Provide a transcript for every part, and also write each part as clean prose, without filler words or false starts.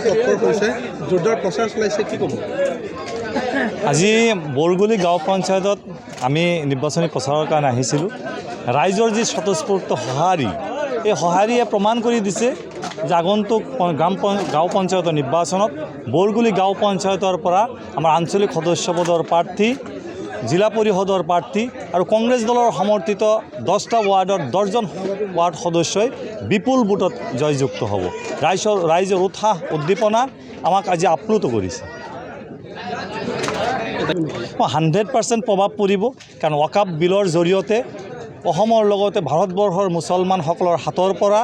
তৎপৰ হৈছে, জোৰদাৰ প্ৰচাৰ চলাইছে, কি ক'ব? আজি বৰগুলি গাঁও পঞ্চায়তত আমি নিৰ্বাচনী প্ৰচাৰৰ কাৰণে আহিছিলোঁ। ৰাইজৰ যি স্বতঃস্ফূৰ্ত সঁহাৰি, এই সঁহাৰিয়ে প্ৰমাণ কৰি দিছে যে আগন্তুক গাঁও পঞ্চায়তৰ নিৰ্বাচনত বৰগুলি গাঁও পঞ্চায়তৰ পৰা আমাৰ আঞ্চলিক সদস্য পদৰ প্ৰাৰ্থী, জিলা পৰিষদৰ প্ৰাৰ্থী আৰু কংগ্ৰেছ দলৰ সমৰ্থিত 10টা ৱাৰ্ডৰ 10জন ৱাৰ্ড সদস্যই বিপুল ভোটত জয়যুক্ত হ'ব। ৰাইজৰ উৎসাহ উদ্দীপনা আমাক আজি আপ্লুত কৰিছে। 100% প্ৰভাৱ পৰিব, কাৰণ ৱাকাফ বিলৰ জৰিয়তে অসমৰ লগতে ভাৰতবৰ্ষৰ মুছলমানসকলৰ হাতৰ পৰা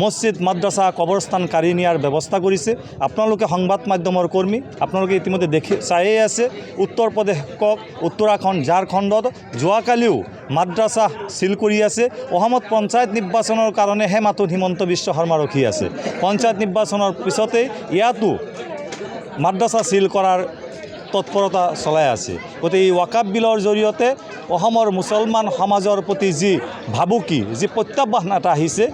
মছজিদ, মাদ্ৰাছা, কবৰস্থান কাঢ়ি নিয়াৰ ব্যৱস্থা কৰিছে। আপোনালোকে সংবাদ মাধ্যমৰ কৰ্মী, আপোনালোকে ইতিমধ্যে চায়েই আছে, উত্তৰ প্ৰদেশ কওক, উত্তৰাখণ্ড, ঝাৰখণ্ডত যোৱাকালিও মাদ্ৰাছা চিল কৰি আছে। অসমত পঞ্চায়ত নিৰ্বাচনৰ কাৰণেহে মাথোন হিমন্ত বিশ্ব শৰ্মা ৰখি আছে। পঞ্চায়ত নিৰ্বাচনৰ পিছতেই ইয়াতো মাদ্ৰাছা চিল কৰাৰ তৎপৰতা চলাই আছে। গতিকে এই ৱাকাফ বিলৰ জৰিয়তে অসমৰ মুছলমান সমাজৰ প্ৰতি যি ভাবুকি, যি প্ৰত্যাহ্বান এটা আহিছে,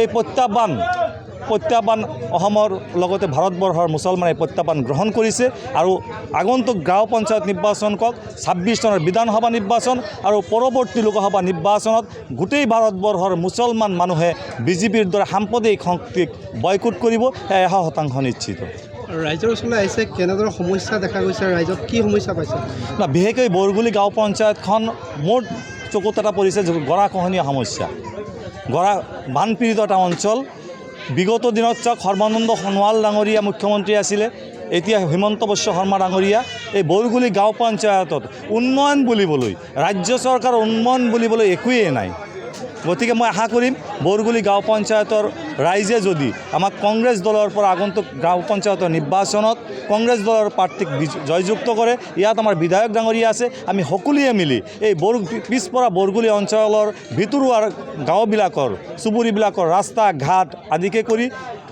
এই প্ৰত্যাহ্বান অসমৰ লগতে ভাৰতবৰ্ষৰ মুছলমানে প্ৰত্যাহ্বান গ্ৰহণ কৰিছে। আৰু আগন্তুক গাঁও পঞ্চায়ত নিৰ্বাচন কওক, 26 চনৰ বিধানসভা নিৰ্বাচন আৰু পৰৱৰ্তী লোকসভা নিৰ্বাচনত গোটেই ভাৰতবৰ্ষৰ মুছলমান মানুহে বিজেপিৰ দৰে সাম্প্ৰদায়িক শক্তিক বয়কট কৰিব, 100% নিশ্চিত। ৰাইজৰ ওচৰলৈ আহিছে, কেনেদৰে সমস্যা দেখা গৈছে, ৰাইজত কি সমস্যা পাইছে? বিশেষকৈ বৰগুলি গাঁও পঞ্চায়তখন মোৰ চকুত এটা পৰিছে গৰাখহনীয়া সমস্যা। বানপীড়িত এটা অঞ্চল। বিগত দিনত চাওক, সৰ্বানন্দ সোণোৱাল ডাঙৰীয়া মুখ্যমন্ত্ৰী আছিলে, এতিয়া হিমন্ত বিশ্ব শৰ্মা ডাঙৰীয়া। এই বৰগুলি গাঁও পঞ্চায়তত উন্নয়ন বুলিবলৈ, ৰাজ্য চৰকাৰৰ উন্নয়ন বুলিবলৈ একোৱেই নাই। গতিকে মই আশা কৰিম বৰগুলি গাঁও পঞ্চায়তৰ ৰাইজে যদি আমাক কংগ্ৰেছ দলৰ পৰা আগন্তুক গাঁও পঞ্চায়তৰ নিৰ্বাচনত কংগ্ৰেছ দলৰ প্ৰাৰ্থীক জয়যুক্ত কৰে। ইয়াত আমাৰ বিধায়ক ডাঙৰীয়া আছে। আমি সকলোৱে মিলি এই পিছপৰা বৰগুলি অঞ্চলৰ ভিতৰুৱা গাঁওবিলাকৰ, চুবুৰীবিলাকৰ ৰাস্তা ঘাট আদিকে কৰি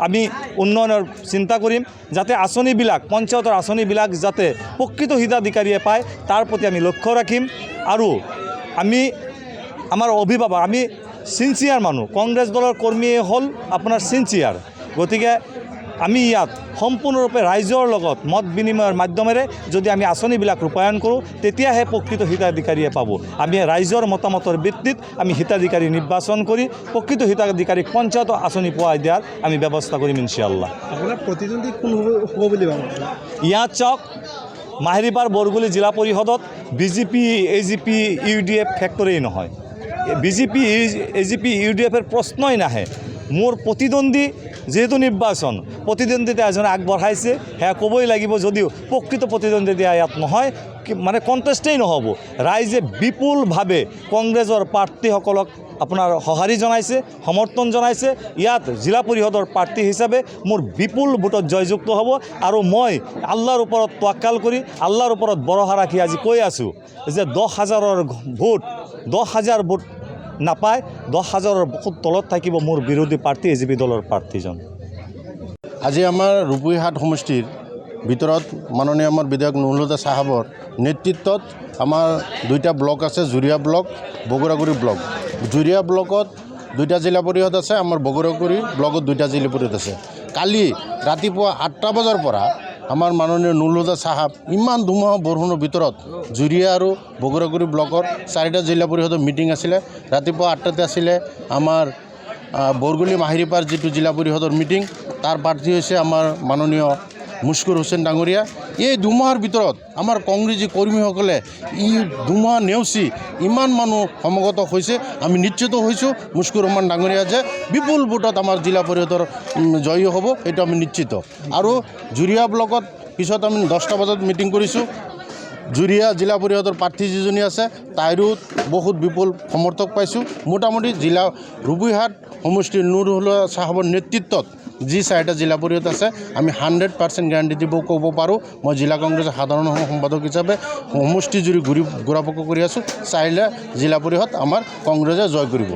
আমি উন্নয়নৰ চিন্তা কৰিম, যাতে আঁচনিবিলাক, পঞ্চায়তৰ আঁচনিবিলাক যাতে প্ৰকৃত হিতাধিকাৰীয়ে পায়, তাৰ প্ৰতি আমি লক্ষ্য ৰাখিম। আৰু আমাৰ অভিভাৱক, আমি চিনচিয়াৰ মানুহ, কংগ্ৰেছ দলৰ কৰ্মীয়ে হ'ল আপোনাৰ চিনচিয়াৰ। গতিকে আমি ইয়াত সম্পূৰ্ণৰূপে ৰাইজৰ লগত মত বিনিময়ৰ মাধ্যমেৰে যদি আমি আঁচনিবিলাক ৰূপায়ণ কৰোঁ, তেতিয়াহে প্ৰকৃত হিতাধিকাৰীয়ে পাব। আমি ৰাইজৰ মতামতৰ ভিত্তিত আমি হিতাধিকাৰী নিৰ্বাচন কৰি প্ৰকৃত হিতাধিকাৰীক পঞ্চায়ত আঁচনি পোৱাই দিয়াৰ আমি ব্যৱস্থা কৰিম ইনশাআল্লাহ। আপোনাৰ প্ৰতিদ্বন্দ্বী কোন হ'ব বুলি ভাবে? ইয়াত চাওক, মাহিৰীপাৰ বৰগুলি জিলা পৰিষদত বিজেপি, AGP, UDF ফেক্টৰেই নহয়। বিজেপি, AGP, UDFৰ প্ৰশ্নই নাহে। মোৰ প্ৰতিদ্বন্দ্বী যেহেতু নিৰ্বাচন, প্ৰতিদ্বন্দ্বিতা এজনে আগবঢ়াইছে, সেয়া ক'বই লাগিব। যদিও প্ৰকৃত প্ৰতিদ্বন্দ্বিতা ইয়াত নহয়, মানে কণ্টেষ্টেই নহ'ব। ৰাইজে বিপুলভাৱে কংগ্ৰেছৰ প্ৰাৰ্থীসকলক আপোনাৰ সঁহাৰি জনাইছে, সমৰ্থন জনাইছে। ইয়াত জিলা পৰিষদৰ প্ৰাৰ্থী হিচাপে মোৰ বিপুল ভোটত জয়যুক্ত হ'ব। আৰু মই আল্লাহৰ ওপৰত তাৱাক্কাল কৰি, আল্লাহৰ ওপৰত ভৰসা ৰাখি আজি কৈ আছোঁ যে 10,000 ভোট নাপায়, 10,000 বহুত তলত থাকিব মোৰ বিৰোধী প্ৰাৰ্থী AGP দলৰ প্ৰাৰ্থীজন। আজি আমাৰ ৰূপহীহাট সমষ্টিৰ ভিতৰত মাননীয় আমাৰ বিধায়ক নুৰুল হুদা চাহাবৰ নেতৃত্বত আমাৰ 2টা ব্লক আছে, জুৰিয়া ব্লক, বগুড়াগুৰি ব্লক। জুৰিয়া ব্লকত 2টা জিলা পৰিষদ আছে, আমাৰ বগুড়াগুৰি ব্লকত 2টা জিলা পৰিষদ আছে। কালি ৰাতিপুৱা 8টা বজাৰ পৰা আমাৰ মাননীয় নুৰুল হুদা চাহাব ইমান ধুমুহা বৰষুণৰ ভিতৰত জুৰিয়া আৰু বগুড়াগুৰি ব্লকৰ 4টা জিলা পৰিষদৰ মিটিং আছিলে। ৰাতিপুৱা 8টাতে আছিলে আমাৰ বৰগুলি মাহিৰীপাৰ যিটো জিলা পৰিষদৰ মিটিং, তাৰ প্ৰাৰ্থী হৈছে আমাৰ মাননীয় মুস্কুৰ হুছেইন ডাঙৰীয়া। এই ধুমুহাৰ ভিতৰত আমাৰ কংগ্ৰেছী কৰ্মীসকলে ধুমুহা নেওচি ইমান মানুহ সমাগত হৈছে, আমি নিশ্চিত হৈছোঁ মুস্কুৰ ৰহমান ডাঙৰীয়া যে বিপুল ভোটত আমাৰ জিলা পৰিষদৰ জয়ী হ'ব, এইটো আমি নিশ্চিত। আৰু জুৰিয়া ব্লকত পিছত আমি 10টা বজাত মিটিং কৰিছোঁ। জুৰিয়া জিলা পৰিষদৰ প্ৰাৰ্থী যিজনী আছে, তাইৰো বহুত বিপুল সমৰ্থক পাইছোঁ। মোটামুটি জিলা ৰূপহীহাট সমষ্টিৰ নুৰুল হুদা চাহাবৰ নেতৃত্বত যি 4টা জিলা পৰিষদ আছে, আমি 100% গ্যাৰাণ্টি দিব ক'ব পাৰোঁ। মই জিলা কংগ্ৰেছৰ সাধাৰণ সম্পাদক হিচাপে সমষ্টি জুৰি ঘূৰা পকা কৰি আছোঁ। 4টা জিলা পৰিষদ আমাৰ কংগ্ৰেছে জয় কৰিব।